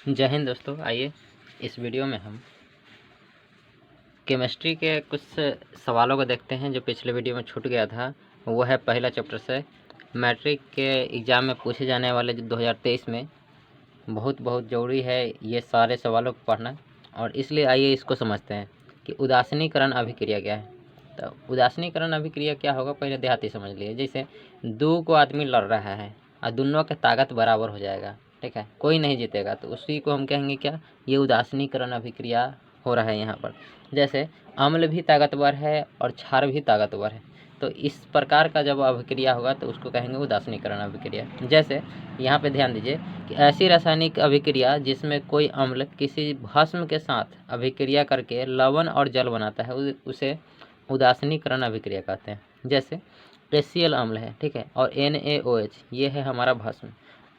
जय हिंद दोस्तों। आइए इस वीडियो में हम केमिस्ट्री के कुछ सवालों को देखते हैं जो पिछले वीडियो में छूट गया था। वो है पहला चैप्टर से मैट्रिक के एग्ज़ाम में पूछे जाने वाले जो 2023 में बहुत ज़रूरी है ये सारे सवालों को पढ़ना। और इसलिए आइए इसको समझते हैं कि उदासीनीकरण अभिक्रिया क्या है। तो उदासीनीकरण अभिक्रिया क्या होगा, पहले देहाती समझ लिए। जैसे दो को आदमी लड़ रहा है और दोनों का ताकत बराबर हो जाएगा, ठीक है, कोई नहीं जीतेगा, तो उसी को हम कहेंगे क्या, ये उदासीनीकरण अभिक्रिया हो रहा है यहाँ पर। जैसे अम्ल भी ताकतवर है और क्षार भी ताकतवर है, तो इस प्रकार का जब अभिक्रिया होगा तो उसको कहेंगे उदासीनीकरण अभिक्रिया। जैसे यहाँ पे ध्यान दीजिए कि ऐसी रासायनिक अभिक्रिया जिसमें कोई अम्ल किसी भस्म के साथ अभिक्रिया करके लवण और जल बनाता है उसे उदासीनीकरण अभिक्रिया कहते हैं। जैसे HCl अम्ल है, ठीक है, और NaOH ये है हमारा भस्म।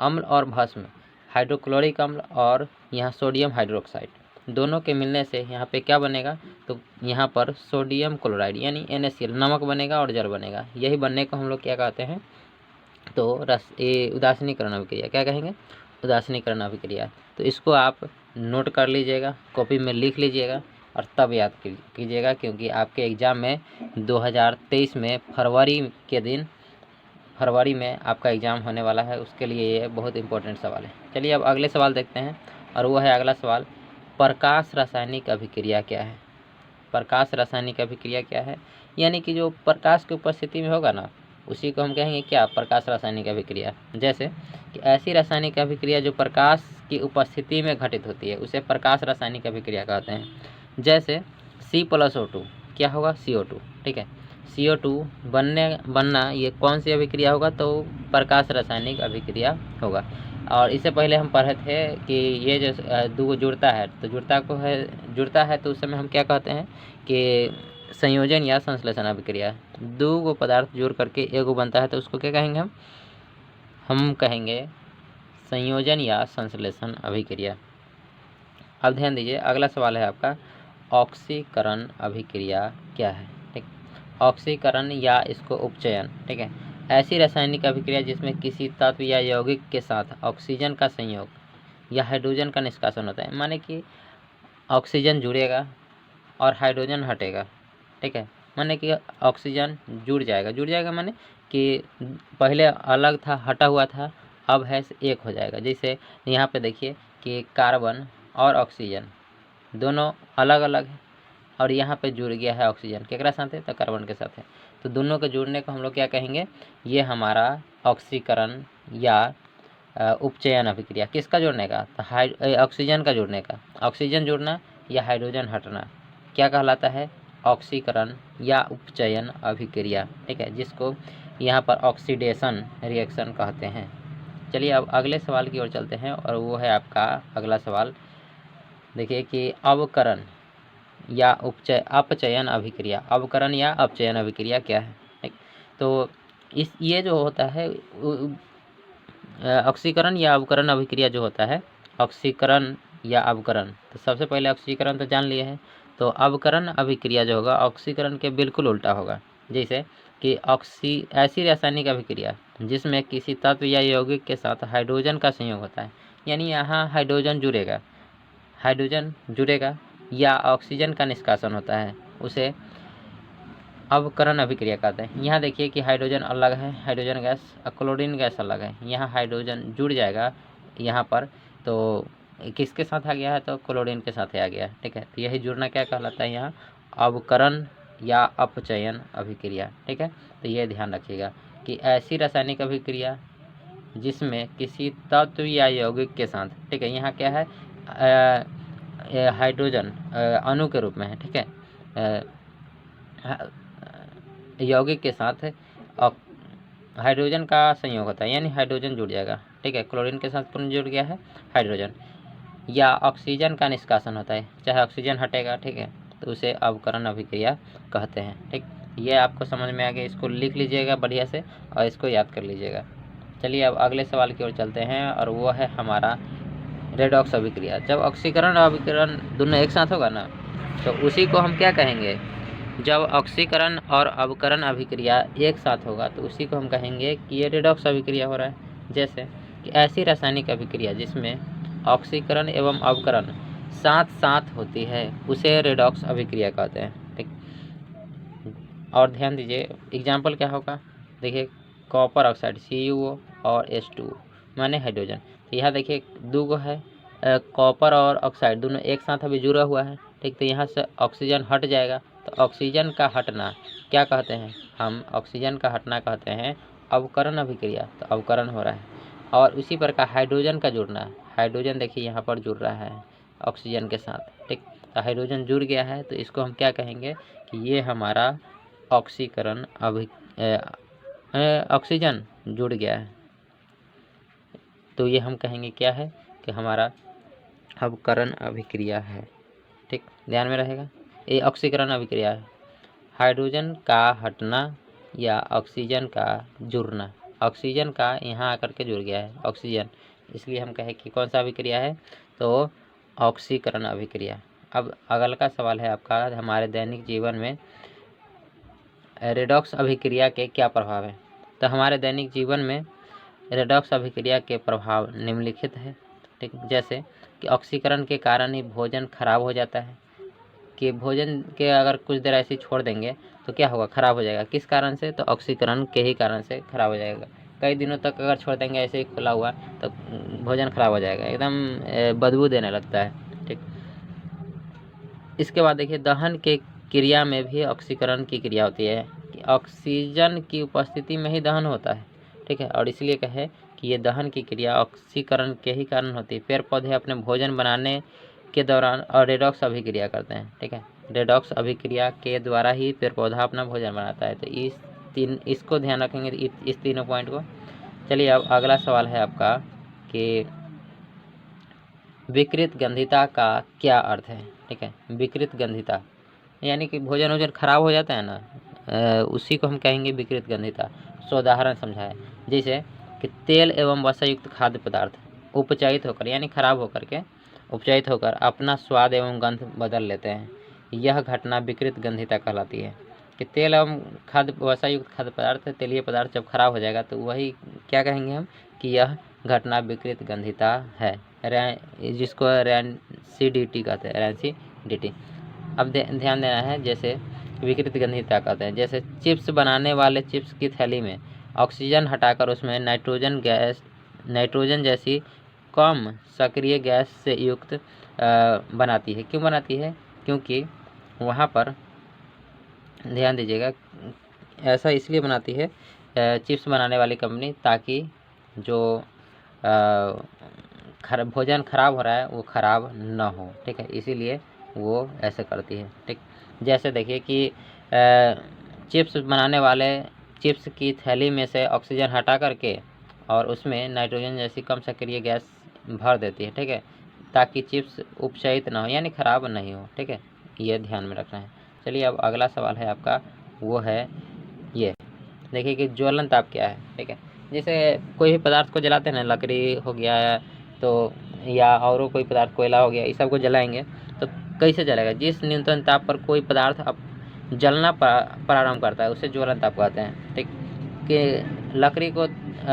अम्ल और भस्म हाइड्रोक्लोरिक अम्ल और यहाँ सोडियम हाइड्रोक्साइड दोनों के मिलने से यहाँ पे क्या बनेगा, तो यहाँ पर सोडियम क्लोराइड यानी NaCl नमक बनेगा और जल बनेगा। यही बनने को हम लोग क्या कहते हैं, तो ये उदासीनीकरण अभिक्रिया क्या कहेंगे, उदासीनीकरण अभिक्रिया। तो इसको आप नोट कर लीजिएगा, कॉपी में लिख लीजिएगा और तब याद कीजिएगा, क्योंकि आपके एग्ज़ाम में 2023 में फरवरी में आपका एग्ज़ाम होने वाला है। उसके लिए ये बहुत इंपॉर्टेंट सवाल है। चलिए अब अगले सवाल देखते हैं, और वो है अगला सवाल, प्रकाश रासायनिक अभिक्रिया क्या है। प्रकाश रासायनिक अभिक्रिया क्या है, यानी कि जो प्रकाश की उपस्थिति में होगा ना, उसी को हम कहेंगे क्या, प्रकाश रासायनिक अभिक्रिया। जैसे कि ऐसी रासायनिक अभिक्रिया जो प्रकाश की उपस्थिति में घटित होती है उसे प्रकाश रासायनिक अभिक्रिया कहते हैं। जैसे C+O2 क्या होगा, CO2, ठीक है। CO2 बनना ये कौन सी अभिक्रिया होगा, तो प्रकाश रासायनिक अभिक्रिया होगा। और इससे पहले हम पढ़े थे कि ये जो दो जुड़ता है, तो जुड़ता है तो उस समय हम क्या कहते हैं कि संयोजन या संश्लेषण अभिक्रिया। दो गो पदार्थ जोड़ करके एगो बनता है तो उसको क्या कहेंगे, हम कहेंगे संयोजन या संश्लेषण अभिक्रिया। अब ध्यान दीजिए, अगला सवाल है आपका, ऑक्सीकरण अभिक्रिया क्या है। ठीक, ऑक्सीकरण या इसको उपचयन, ठीक है, ऐसी रासायनिक अभिक्रिया जिसमें किसी तत्व या यौगिक के साथ ऑक्सीजन का संयोग या हाइड्रोजन का निष्कासन होता है। माने कि ऑक्सीजन जुड़ेगा और हाइड्रोजन हटेगा, ठीक है, माने कि ऑक्सीजन जुड़ जाएगा माने कि पहले अलग था, हटा हुआ था, अब है एक हो जाएगा। जैसे यहाँ पे देखिए कि कार्बन और ऑक्सीजन दोनों अलग अलग है और यहाँ पे जुड़ गया है ऑक्सीजन, केकरा साथ है, तो कार्बन के साथ है। तो दोनों के जुड़ने को हम लोग क्या कहेंगे, ये हमारा ऑक्सीकरण या उपचयन अभिक्रिया। किसका जोड़ने का, तो ऑक्सीजन का जोड़ने का। ऑक्सीजन जुड़ना या हाइड्रोजन हटना क्या कहलाता है, ऑक्सीकरण या उपचयन अभिक्रिया, ठीक है, जिसको यहाँ पर ऑक्सीडेशन रिएक्शन कहते हैं। चलिए अब अगले सवाल की ओर चलते हैं, और वो है आपका अगला सवाल। देखिए कि अवकरण या अपचयन अभिक्रिया, अवकरण या अपचयन अभिक्रिया क्या है। ठीक, तो ये जो होता है ऑक्सीकरण या अवकरण अभिक्रिया जो होता है, ऑक्सीकरण या अवकरण, तो सबसे पहले ऑक्सीकरण तो जान लिए हैं, तो अवकरण अभिक्रिया जो होगा ऑक्सीकरण के बिल्कुल उल्टा होगा। जैसे कि ऐसी रासायनिक अभिक्रिया जिसमें किसी तत्व या यौगिक के साथ हाइड्रोजन का संयोग होता है, यानी यहाँ हाइड्रोजन जुड़ेगा या ऑक्सीजन का निष्कासन होता है, उसे अवकरण अभिक्रिया कहते हैं। यहाँ देखिए कि हाइड्रोजन अलग है, हाइड्रोजन गैस, क्लोरीन गैस अलग है। यहाँ हाइड्रोजन जुड़ जाएगा यहाँ पर, तो किसके साथ आ गया है, तो क्लोरीन के साथ आ गया है, ठीक है। तो यही जुड़ना क्या कहलाता है, यहाँ अवकरण या अपचयन अभिक्रिया, ठीक है। तो ये ध्यान रखिएगा कि ऐसी रासायनिक अभिक्रिया जिसमें किसी तत्व या यौगिक के साथ, ठीक है, यहाँ क्या है, हाइड्रोजन अणु के रूप में है, ठीक है, यौगिक के साथ हाइड्रोजन का संयोग होता है, यानी हाइड्रोजन जुड़ जाएगा, ठीक है, क्लोरीन के साथ कौन जुड़ गया है, हाइड्रोजन, या ऑक्सीजन का निष्कासन होता है, चाहे ऑक्सीजन हटेगा, ठीक है, तो उसे अवकरण अभिक्रिया कहते हैं। ठीक, ये आपको समझ में आ गया, इसको लिख लीजिएगा बढ़िया से और इसको याद कर लीजिएगा। चलिए अब अगले सवाल की ओर चलते हैं, और वो है हमारा रेडॉक्स अभिक्रिया। जब ऑक्सीकरण और अभिकरण दोनों एक साथ होगा ना, तो उसी को हम क्या कहेंगे, जब ऑक्सीकरण और अवकरण अभिक्रिया एक साथ होगा तो उसी को हम कहेंगे कि ये रेडॉक्स अभिक्रिया हो रहा है। जैसे कि ऐसी रासायनिक अभिक्रिया जिसमें ऑक्सीकरण एवं अवकरण साथ साथ होती है उसे रेडॉक्स अभिक्रिया कहते हैं। ठीक, और ध्यान दीजिए एग्जाम्पल क्या होगा, देखिए कॉपर ऑक्साइड CuO और H2O माने हाइड्रोजन। तो यहाँ देखिए दो गो है कॉपर और ऑक्साइड दोनों एक साथ अभी जुड़ा हुआ है। ठीक, तो यहाँ से ऑक्सीजन हट जाएगा, तो ऑक्सीजन का हटना क्या कहते हैं, हम ऑक्सीजन का हटना कहते हैं अवकरण अभिक्रिया। तो अवकरण हो रहा है। और उसी प्रकार हाइड्रोजन का जुड़ना, हाइड्रोजन देखिए यहाँ पर जुड़ रहा है ऑक्सीजन के साथ। ठीक, तो हाइड्रोजन जुड़ गया है, तो इसको हम क्या कहेंगे कि ये हमारा ऑक्सीकरण ऑक्सीजन जुड़ गया है, तो ये हम कहेंगे क्या है कि हमारा अवकरण अभिक्रिया है। ठीक, ध्यान में रहेगा, ये ऑक्सीकरण अभिक्रिया है। हाइड्रोजन का हटना या ऑक्सीजन का जुड़ना, ऑक्सीजन का यहाँ आकर के जुड़ गया है ऑक्सीजन, इसलिए हम कहें कि कौन सा अभिक्रिया है, तो ऑक्सीकरण अभिक्रिया। अब अगला का सवाल है आपका, हमारे दैनिक जीवन में रेडॉक्स अभिक्रिया के क्या प्रभाव है। तो हमारे दैनिक जीवन में रेडॉक्स अभिक्रिया के प्रभाव निम्नलिखित है। ठीक, जैसे कि ऑक्सीकरण के कारण ही भोजन खराब हो जाता है, कि भोजन के अगर कुछ देर ऐसे छोड़ देंगे तो क्या होगा, खराब हो जाएगा। किस कारण से, तो ऑक्सीकरण के ही कारण से खराब हो जाएगा। कई दिनों तक अगर छोड़ देंगे ऐसे ही खुला हुआ तो भोजन खराब हो जाएगा, एकदम बदबू देने लगता है। ठीक, इसके बाद देखिए दहन के क्रिया में भी ऑक्सीकरण की क्रिया होती है, कि ऑक्सीजन की उपस्थिति में ही दहन होता है। ठीक है, और इसलिए कहे कि ये दहन की क्रिया ऑक्सीकरण के ही कारण होती है। पेड़ पौधे अपने भोजन बनाने के दौरान और रेडॉक्स अभिक्रिया करते हैं। ठीक है, रेडॉक्स अभिक्रिया के द्वारा ही पेड़ पौधा अपना भोजन बनाता है। तो इसको ध्यान रखेंगे, इस तीनों पॉइंट को। चलिए अब अगला सवाल है आपका कि विकृत गंधिता का क्या अर्थ है। ठीक है, विकृत गंधिता यानी कि भोजन वोजन खराब हो जाता है ना, उसी को हम कहेंगे विकृत गंधिता। सो उदाहरण समझाए, जैसे कि तेल एवं वसा युक्त खाद्य पदार्थ उपचयित होकर यानी खराब होकर के उपचयित होकर अपना स्वाद एवं गंध बदल लेते हैं, यह घटना विकृत गंधिता कहलाती है। कि तेल एवं खाद्य वसा युक्त खाद्य पदार्थ, तेलीय पदार्थ जब खराब हो जाएगा तो वही क्या कहेंगे हम कि यह घटना विकृत गंधिता है, जिसको रैंसिडिटी कहते हैं, रैंसिडिटी। अब ध्यान देना है, जैसे विकृत गंधिता कहते हैं, जैसे चिप्स बनाने वाले चिप्स की थैली में ऑक्सीजन हटाकर उसमें नाइट्रोजन जैसी कम सक्रिय गैस से युक्त बनाती है। क्यों बनाती है, क्योंकि वहाँ पर ध्यान दीजिएगा, ऐसा इसलिए बनाती है चिप्स बनाने वाली कंपनी, ताकि जो भोजन खराब हो रहा है वो खराब ना हो। ठीक है, इसीलिए वो ऐसे करती है। ठीक, जैसे देखिए कि चिप्स बनाने वाले चिप्स की थैली में से ऑक्सीजन हटा करके और उसमें नाइट्रोजन जैसी कम सक्रिय गैस भर देती है। ठीक है, ताकि चिप्स उपचयित ना हो यानी खराब नहीं हो। ठीक है, ये ध्यान में रखना है। चलिए अब अगला सवाल है आपका, वो है ये, देखिए कि ज्वलन ताप क्या है। ठीक है, जैसे कोई भी पदार्थ को जलाते हैं ना, लकड़ी हो गया तो या और कोई पदार्थ कोयला हो गया, इस सब को जलाएंगे तो कैसे जलेगा, जिस न्यूनतम ताप पर कोई पदार्थ अब जलना प्रारंभ करता है उसे ज्वलन ताप कहते हैं। ठीक, कि लकड़ी को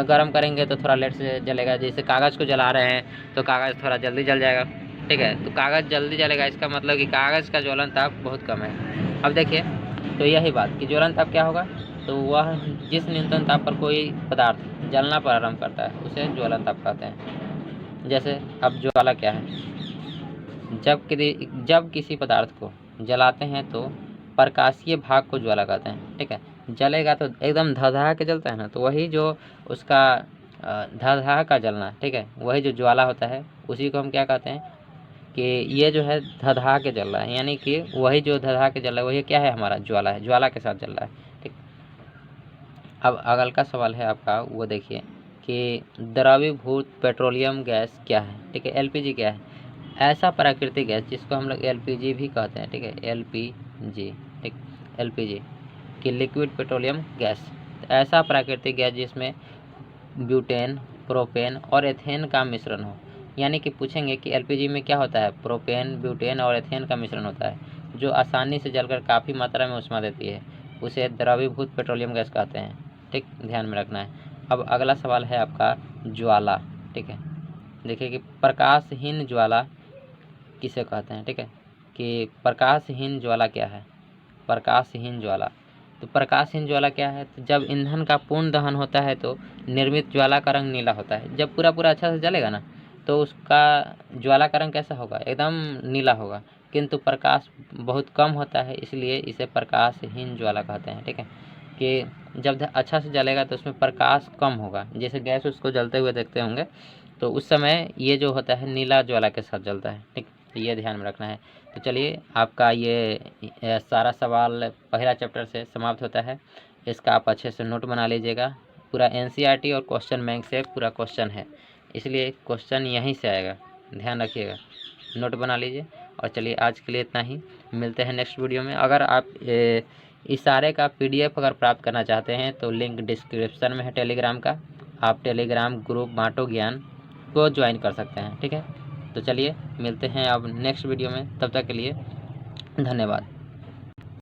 गर्म करेंगे तो थोड़ा लेट से जलेगा, जैसे कागज़ को जला रहे हैं तो कागज़ थोड़ा जल्दी जल जाएगा। ठीक है, तो कागज़ जल्दी जलेगा, इसका मतलब कि कागज़ का ज्वलन ताप बहुत कम है। अब देखिए तो यही बात कि ज्वलन ताप क्या होगा, तो वह जिस न्यूनतम ताप पर कोई पदार्थ जलना प्रारंभ करता है उसे ज्वलन ताप कहते हैं। जैसे अब ज्वाला क्या है, जब किसी पदार्थ को जलाते हैं तो प्रकाशीय भाग को ज्वाला कहते हैं। ठीक है, जलेगा तो एकदम धधहा के जलता है ना, तो वही जो उसका धधहा का जलना, ठीक है, वही जो ज्वाला होता है उसी को हम क्या कहते हैं कि ये जो है धधहा के जल रहा है, यानी कि वही जो धधहा के जल रहा है वही क्या है, हमारा ज्वाला है, ज्वाला के साथ जल रहा है। ठीक, अब अगल का सवाल है आपका, वो देखिए कि द्रवीभूत पेट्रोलियम गैस क्या है। ठीक है, एलपीजी क्या है, ऐसा प्राकृतिक गैस जिसको हम लोग एलपीजी भी कहते हैं। ठीक है, एलपीजी, ठीक, एलपीजी कि लिक्विड पेट्रोलियम गैस, ऐसा प्राकृतिक गैस जिसमें ब्यूटेन, प्रोपेन और एथेन का मिश्रण हो। यानी कि पूछेंगे कि एलपीजी में क्या होता है, प्रोपेन, ब्यूटेन और एथेन का मिश्रण होता है, जो आसानी से जलकर काफ़ी मात्रा में ऊष्मा देती है, उसे द्रवीभूत पेट्रोलियम गैस कहते हैं। ठीक, ध्यान में रखना है। अब अगला सवाल है आपका ज्वाला। ठीक है, देखिए कि प्रकाशहीन ज्वाला किसे कहते हैं, ठीक है, कि प्रकाशहीन ज्वाला क्या है, प्रकाशहीन ज्वाला। तो प्रकाशहीन ज्वाला क्या है, तो जब ईंधन का पूर्ण दहन होता है तो निर्मित ज्वाला का रंग नीला होता है। जब पूरा पूरा अच्छा से जलेगा ना तो उसका ज्वाला का रंग कैसा होगा, एकदम नीला होगा। किंतु प्रकाश बहुत कम होता है, इसलिए इसे प्रकाशहीन ज्वाला कहते हैं, ठीक है, कि जब अच्छा से जलेगा तो उसमें प्रकाश कम होगा। जैसे गैस उसको जलते हुए देखते होंगे तो उस समय ये जो होता है नीला ज्वाला के साथ जलता है, ठीक, तो ये ध्यान में रखना है। तो चलिए आपका ये सारा सवाल पहला चैप्टर से समाप्त होता है। इसका आप अच्छे से नोट बना लीजिएगा। पूरा एनसीईआरटी और क्वेश्चन बैंक से पूरा क्वेश्चन है, इसलिए क्वेश्चन यहीं से आएगा, ध्यान रखिएगा, नोट बना लीजिए। और चलिए आज के लिए इतना ही, मिलते हैं नेक्स्ट वीडियो में। अगर आप इस सारे का PDF अगर प्राप्त करना चाहते हैं तो लिंक डिस्क्रिप्शन में है टेलीग्राम का, आप टेलीग्राम ग्रुप बांटो ज्ञान को ज्वाइन कर सकते हैं, ठीक है। तो चलिए मिलते हैं अब नेक्स्ट वीडियो में, तब तक के लिए धन्यवाद।